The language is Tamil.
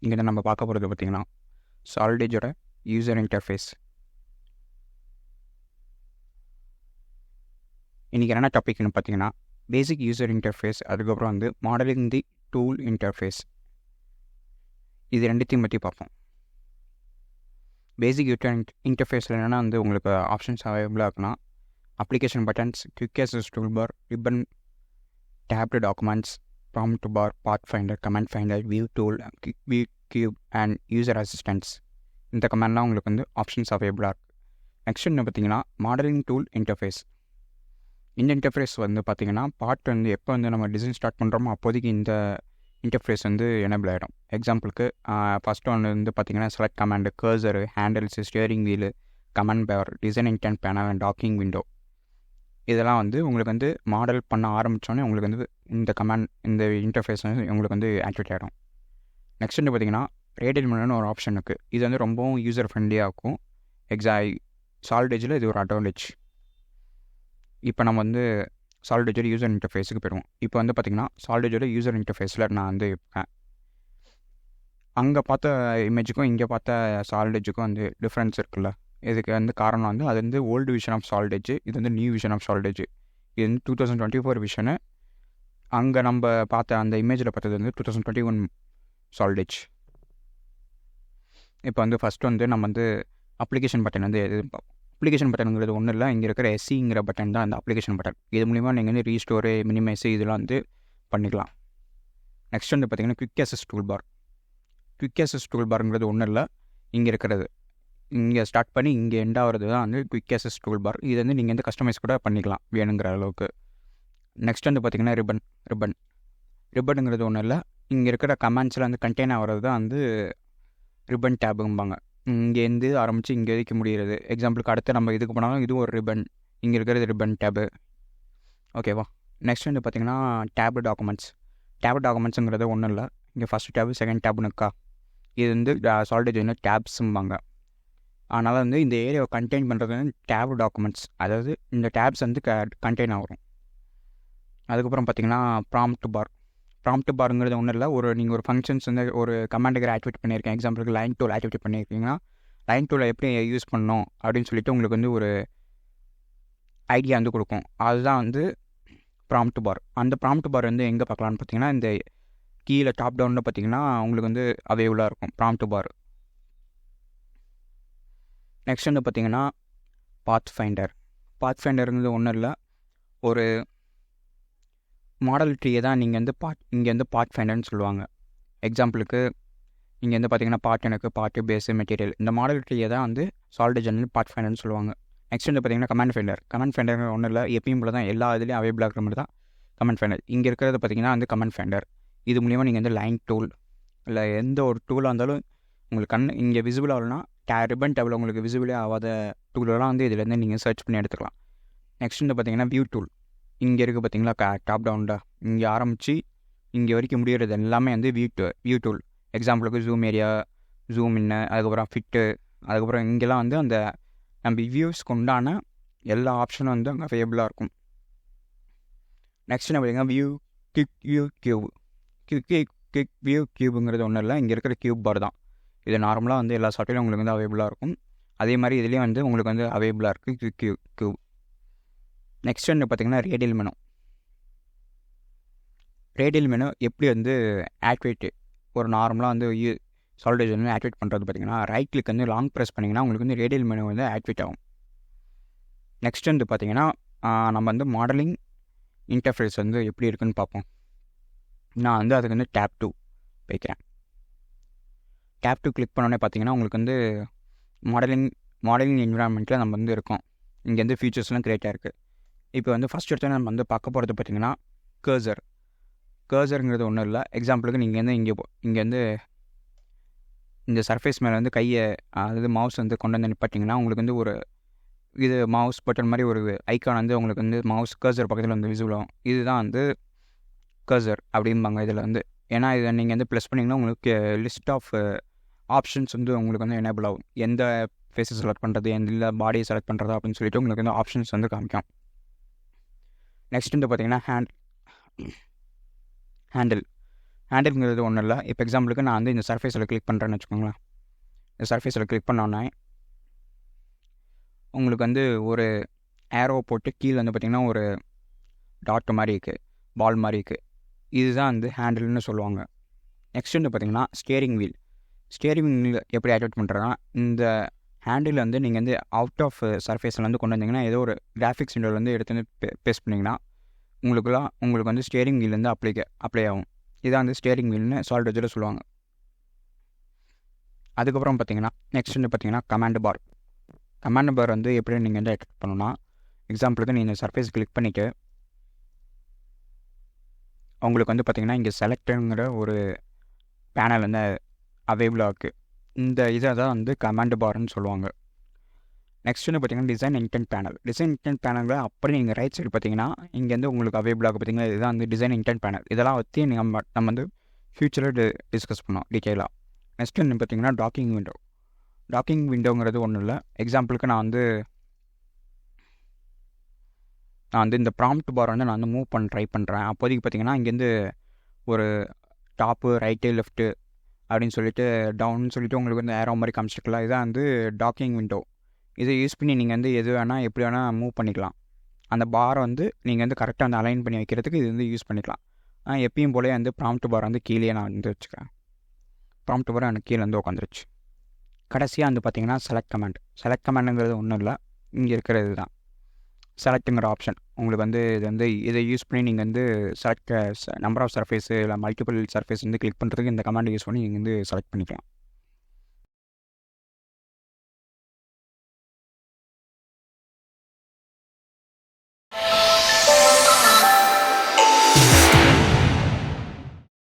இங்கே நம்ம பார்க்க போகிறது பார்த்திங்கன்னா சாலிடேஜோட யூசர் இன்டர்ஃபேஸ். இன்றைக்கி என்ன டாபிக்னு பார்த்தீங்கன்னா பேசிக் யூசர் இன்டர்ஃபேஸ், அதுக்கப்புறம் வந்து மாடலிங் தி டூல் இன்டர்ஃபேஸ். இது ரெண்டுத்தையும் பற்றி பார்ப்போம். பேசிக் யூசர் இன்டர்ஃபேஸில் என்னென்னா வந்து உங்களுக்கு ஆப்ஷன்ஸ் அவைலபிளாக இருக்குன்னா application buttons, quick access tool bar, ribbon, tabbed documents, prompt bar, pathfinder, command finder, view tool, view cube and user assistance. இந்த கமாண்ட்லாம் உங்களுக்கு வந்து ஆப்ஷன்ஸ் அவைலபிளாக இருக்குது. நெக்ஸ்ட் என்ன பார்த்தீங்கன்னா மாடலிங் டூல் இன்டர்ஃபேஸ். இந்த இன்டர்ஃபேஸ் வந்து பார்த்திங்கன்னா பார்ட் வந்து எப்போ வந்து நம்ம டிசைன் ஸ்டார்ட் பண்ணுறோமோ அப்போதைக்கு இந்த இன்டர்ஃபேஸ் வந்து எனேபிள் ஆகிடும். எக்ஸாம்பிளுக்கு ஃபஸ்ட் ஒன்று வந்து பார்த்திங்கன்னா select command, cursor, handles, steering wheel, command bar, design intent panel and docking window. இதெல்லாம் வந்து உங்களுக்கு வந்து மாடல் பண்ண ஆரம்பித்தோன்னே உங்களுக்கு வந்து இந்த கமாண்ட், இந்த இன்டர்ஃபேஸ் வந்து உங்களுக்கு வந்து ஆக்டிவேட் ஆகிடும். நெக்ஸ்ட் வந்து பார்த்திங்கன்னா ரேடியல் மெனுன்னு ஒரு ஆப்ஷன் இருக்குது. இது வந்து ரொம்பவும் யூசர் ஃப்ரெண்ட்லியாக இருக்கும். சாலிடேஜில் இது ஒரு அட்வான்டேஜ். இப்போ நம்ம வந்து சாலிடேஜோட யூசர் இன்டர்ஃபேஸுக்கு போயிடுவோம். இப்போ வந்து பார்த்திங்கன்னா சாலிடேஜோட யூசர் இன்டர்ஃபேஸில் நான் வந்து இருக்கேன். அங்கே பார்த்த இமேஜுக்கும் இங்கே பார்த்த சாலிடேஜுக்கும் வந்து டிஃப்ரென்ஸ் இருக்குல்ல. இதுக்கு வந்து காரணம் வந்து அது வந்து ஓல்டு விஷன் ஆஃப் சாலிடேஜ், இது வந்து நியூ விஷன் ஆஃப் சாலிடேஜ். இது வந்து 2024 விஷனு. அங்கே நம்ம பார்த்த அந்த இமேஜில் பார்த்தது வந்து 2021 சாலிடேஜ். இப்போ வந்து ஃபஸ்ட்டு வந்து நம்ம வந்து அப்ளிகேஷன் பட்டன் வந்து எது பார்ப்போம். அப்ளிகேஷன் பட்டனுங்கிறது ஒன்றும் இல்லை, இங்கே இருக்கிற எஸ்சிங்கிற பட்டன் தான் அந்த அப்ளிகேஷன் பட்டன். இது மூலிமா நீங்கள் வந்து ரீஸ்டோரு, மினிமைஸு இதெல்லாம் வந்து பண்ணிக்கலாம். நெக்ஸ்ட் வந்து பார்த்திங்கன்னா quick access tool bar. Quick access tool பார்ங்கிறது ஒன்றும் இல்லை, இங்கே இருக்கிறது. இங்கே ஸ்டார்ட் பண்ணி இங்கே எண்ட் ஆகிறது தான் வந்து குயிக் அக்சஸ் டூல் பார். இது வந்து நீங்கள் வந்து கஸ்டமைஸ் கூட பண்ணிக்கலாம் வேணுங்கிற அளவுக்கு. நெக்ஸ்ட் வந்து பார்த்திங்கன்னா ரிப்பனுங்கிறது ஒன்றும் இல்லை, இங்கே இருக்கிற கமெண்ட்ஸில் வந்து கண்டெயின் ஆகிறது தான் வந்து ரிப்பன் டேபும்பாங்க. இங்கேருந்து ஆரம்பித்து இங்கே வரைக்கும் முடிகிறது. எக்ஸாம்பிளுக்கு அடுத்து நம்ம இதுக்கு போனாலும் இது ஒரு ரிப்பன், இங்கே இருக்கிறது ரிப்பன் டேபு. ஓகேவா. நெக்ஸ்ட் வந்து பார்த்திங்கன்னா டேபு டாக்குமெண்ட்ஸ். டேபு டாக்குமெண்ட்ஸுங்கிறது ஒன்றும் இல்லை, இங்கே ஃபஸ்ட் டேபு செகண்ட் டேபுன்னு இருக்கா. இது வந்து சாலிடேஜ் வந்து டேப்ஸும்பாங்க. அதனால் வந்து இந்த ஏரியாவை கண்டெயின் பண்ணுறது வந்து டேபு டாக்குமெண்ட்ஸ், அதாவது இந்த டேப்ஸ் வந்து கண்டெயின் ஆகும். அதுக்கப்புறம் பார்த்திங்கன்னா ப்ராம்ப்ட் பாருங்கிறது ஒன்றும் இல்லை, நீங்கள் ஒரு ஃபங்க்ஷன்ஸ் வந்து ஒரு கமாண்டுக்கு ஆக்டிவேட் பண்ணியிருக்கேன். எக்ஸாம்பிளுக்கு லைன் டூல் ஆக்டிவேட் பண்ணியிருக்கீங்கன்னா லைன் டூலை எப்படி யூஸ் பண்ணணும் அப்படின்னு சொல்லிட்டு உங்களுக்கு வந்து ஒரு ஐடியா வந்து கொடுக்கும். அதுதான் வந்து ப்ராம்ப்ட் பார். அந்த ப்ராம்ப்ட் பார் வந்து எங்கே பார்க்கலான்னு பார்த்தீங்கன்னா இந்த கீழே டாப் டவுனில் பார்த்தீங்கன்னா உங்களுக்கு வந்து அவைலபிளாக இருக்கும் ப்ராம்ப்ட் பார். நெக்ஸ்ட் வந்து பார்த்திங்கன்னா பாத்ஃபைண்டருங்கிறது ஒன்றும் இல்லை, ஒரு மாடல் ட்ரீயை தான் நீங்கள் வந்து இங்கே வந்து பாத்ஃபைண்டர்னு சொல்லுவாங்க. எக்ஸாம்பிளுக்கு இங்கே வந்து பார்த்திங்கன்னா எனக்கு பாட்டு பேஸு மெட்டீரியல், இந்த மாடல் ட்ரீயை தான் வந்து சாலிடேஜ் வந்து பாத்ஃபைண்டர்னு சொல்லுவாங்க. நெக்ஸ்ட் வந்து பார்த்திங்கன்னா கமாண்ட் ஃபைண்டர் ஒன்றும் இல்லை, எப்பயும் போல தான் எல்லா இதுலேயும் அவைலபிளாக இருக்கிற மாதிரி தான் கமாண்ட் ஃபைண்டர். இங்கே இருக்கிறது பார்த்திங்கன்னா வந்து கமாண்ட் ஃபைண்டர். இது மூலிமா நீங்கள் வந்து லைன் டூல் இல்லை எந்த ஒரு டூலாக இருந்தாலும் உங்களுக்கு இங்கே விசிபிள் ஆகலைன்னா ரிப்பன் டேபிள் உங்களுக்கு விசிபிளே ஆகாத டூலெலாம் வந்து இதுலேருந்து நீங்கள் சர்ச் பண்ணி எடுத்துக்கலாம். நெக்ஸ்ட் வந்து பார்த்திங்கன்னா வியூ டூல். இங்கே இருக்குது பார்த்திங்களா டாப் டவுன்டா, இங்கே ஆரம்பித்து இங்கே வரைக்கும் முடிகிறது எல்லாமே வந்து வியூ டூல். எக்ஸாம்பிளுக்கு ஜூம் ஏரியா, ஜூம் இன்னு, அதுக்கப்புறம் ஃபிட்டு, அதுக்கப்புறம் இங்கெல்லாம் வந்து அந்த நம்ம வியூஸ்க்கு உண்டான எல்லா ஆப்ஷனும் வந்து அங்கே அவைலபிளாக இருக்கும். நெக்ஸ்ட் என்ன பார்த்திங்கன்னா கியூப் வியூ கியூபுங்கிறது ஒன்றும் இல்லை, இங்கே இருக்கிற கியூப் பார் தான். இது நார்மலாக வந்து எல்லா சாஃப்ட்வேரும் உங்களுக்கு வந்து அவைலபிளாக இருக்கும். அதே மாதிரி இதுலேயும் வந்து உங்களுக்கு வந்து அவைலபிளாக இருக்குது கியூப். நெக்ஸ்ட் வந்து பார்த்திங்கன்னா ரேடியல் மெனு எப்படி வந்து ஆக்டிவேட், ஒரு நார்மலாக வந்து சாலிடேஜ் வந்து ஆக்டிவேட் பண்ணுறது பார்த்திங்கன்னா ரைட் கிளிக் வந்து லாங் ப்ரெஸ் பண்ணிங்கன்னா உங்களுக்கு வந்து ரேடியல் மெனு வந்து ஆக்டிவேட் ஆகும். நெக்ஸ்ட் வந்து பார்த்திங்கன்னா நம்ம வந்து மாடலிங் இன்டர்ஃபேஸ் வந்து எப்படி இருக்குதுன்னு பார்ப்போம். நான் வந்து அதுக்கு வந்து டேப் 2 வைக்கிறேன். டேப் 2 கிளிக் பண்ணோன்னே பார்த்திங்கன்னா உங்களுக்கு வந்து மாடலிங் என்விரான்மெண்ட்டில் நம்ம வந்து இருக்கோம். இங்கே வந்து ஃபீச்சர்ஸ்லாம் க்ரியேட்டாக இருக்குது. இப்போ வந்து ஃபஸ்ட் எடுத்து நம்ம வந்து பார்க்க போகிறது பார்த்திங்கன்னா கர்சருங்கிறது ஒன்றும் இல்லை. எக்ஸாம்பிளுக்கு நீங்கள் வந்து இங்கே வந்து இந்த சர்ஃபேஸ் மேலே வந்து கையை, அதாவது மவுஸ் வந்து கொண்டு வந்து நிப்பாட்டிங்கன்னா உங்களுக்கு வந்து ஒரு இது மவுஸ் பட்டன் மாதிரி ஒரு ஐக்கான் வந்து உங்களுக்கு வந்து மவுஸ் கர்சர் பக்கத்தில் வந்து விசிபிள் ஆகும். இதுதான் வந்து கர்சர் அப்படிம்பாங்க இதில் வந்து. ஏன்னா இதை நீங்கள் வந்து ப்ளஸ் பண்ணிங்கன்னா உங்களுக்கு லிஸ்ட் ஆஃப் ஆப்ஷன்ஸ் வந்து உங்களுக்கு வந்து எனேபிள் ஆகும். எந்த ஃபேஸை செலக்ட் பண்ணுறது, எந்த பாடியை செலக்ட் பண்ணுறது அப்படின்னு சொல்லிட்டு உங்களுக்கு வந்து ஆப்ஷன்ஸ் வந்து காமிக்கும். நெக்ஸ்ட் வந்து பார்த்திங்கன்னா ஹேண்டில். ஹேண்டில்ங்கிறது ஒன்றும் இல்லை. இப்போ எக்ஸாம்பிளுக்கு நான் வந்து இந்த சர்ஃபேஸில் கிளிக் பண்ணுறேன்னு வச்சுக்கோங்களேன். இந்த சர்ஃபேஸில் கிளிக் பண்ணோன்னே உங்களுக்கு வந்து ஒரு ஏரோ போட்டு கீழே வந்து பார்த்திங்கன்னா ஒரு டாட் மாதிரி இருக்குது, பால் மாதிரி இருக்குது. இதுதான் வந்து ஹேண்டில்னு சொல்லுவாங்க. நெக்ஸ்ட் வந்து பார்த்திங்கன்னா ஸ்டியரிங் வீல். ஸ்டியரிங் வீல் எப்படி ஆக்டிவேட் பண்ணுறதுனா, இந்த ஹேண்டில் வந்து நீங்கள் வந்து அவுட் ஆஃப் சர்ஃபேஸில் வந்து கொண்டு வந்தீங்கன்னா, ஏதோ ஒரு கிராஃபிக்ஸ் விண்டோவில் வந்து எடுத்து வந்து பேஸ்ட் பண்ணிங்கன்னா உங்களுக்கு வந்து ஸ்டியரிங் வீல் வந்து அப்ளை ஆகும். இதான் வந்து ஸ்டியரிங் வீல்னு சாலிடெட்ஜில் சொல்லுவாங்க. அதுக்கப்புறம் பார்த்தீங்கன்னா நெக்ஸ்ட் வந்து பார்த்தீங்கன்னா கமாண்ட் பார். கமாண்ட் பார் வந்து எப்படி நீங்கள் வந்து ஆக்டிவேட் பண்ணணும்னா, எக்ஸாம்பிளுக்கு நீங்கள் இந்த சர்ஃபேஸ் கிளிக் பண்ணிவிட்டு உங்களுக்கு வந்து பார்த்திங்கன்னா இங்கே செலக்டுங்கிற ஒரு பேனல் வந்து அவைலபிளாக இருக்குது. இந்த இதை தான் வந்து கமாண்ட் பார்னு சொல்லுவாங்க. நெக்ஸ்ட் வந்து பார்த்திங்கன்னா design intent panel. Design intend பேனலில் அப்படி நீங்கள் ரைட் சைடு பார்த்தீங்கன்னா இங்கேருந்து உங்களுக்கு அவைலபிளாக பார்த்தீங்கன்னா இதுதான் வந்து டிசைன் இன்டென்ட் பேனல். இதெல்லாம் வச்சு நம்ம வந்து ஃப்யூச்சரில் டிஸ்கஸ் பண்ணோம் டீட்டெயிலாக. நெக்ஸ்ட் வந்து பார்த்திங்கன்னா டாக்கிங் விண்டோ. டாக்கிங் விண்டோங்கிறது ஒன்றும் இல்லை. எக்ஸாம்பிளுக்கு நான் வந்து இந்த ப்ராம்ப்ட் பார் வந்து நான் வந்து மூவ் பண்ண ட்ரை பண்ணுறேன். அப்போதைக்கு பார்த்திங்கன்னா இங்கேருந்து ஒரு டாப்பு, ரைட்டு, லெஃப்ட்டு அப்படின்னு சொல்லிட்டு டவுன்னு சொல்லிட்டு உங்களுக்கு வந்து ஏரோ மாதிரி காமிச்சிருக்கலாம். இதான் வந்து டாக்கிங் விண்டோ. இதை யூஸ் பண்ணி நீங்கள் வந்து எது வேணால் எப்படி வேணால் மூவ் பண்ணிக்கலாம். அந்த பாரை வந்து நீங்கள் வந்து கரெக்டாக வந்து அலைன் பண்ணி வைக்கிறதுக்கு இது வந்து யூஸ் பண்ணிக்கலாம். எப்பயும் போலே வந்து ப்ராம்ப்ட் பார் வந்து கீழே நான் வந்து வச்சுக்கிறேன். ப்ராம்ப்ட் பார் எனக்கு கீழே வந்து உட்காந்துருச்சு. கடைசியாக வந்து பார்த்திங்கன்னா செலக்ட் கமாண்ட். செலக்ட் கமாண்டுங்கிறது ஒன்றும் இல்லை, இங்கே இருக்கிறது தான் செலக்ட்டுங்கிற ஆப்ஷன். உங்களுக்கு வந்து இதை யூஸ் பண்ணி நீங்கள் வந்து செலக்ட் நம்பர் ஆஃப் சர்ஃபேஸு இல்லை மல்டிபிள் சர்ஃபேஸ் வந்து கிளிக் பண்ணுறதுக்கு இந்த கமாண்ட் யூஸ் பண்ணி நீங்கள் வந்து செலக்ட் பண்ணிக்கலாம்.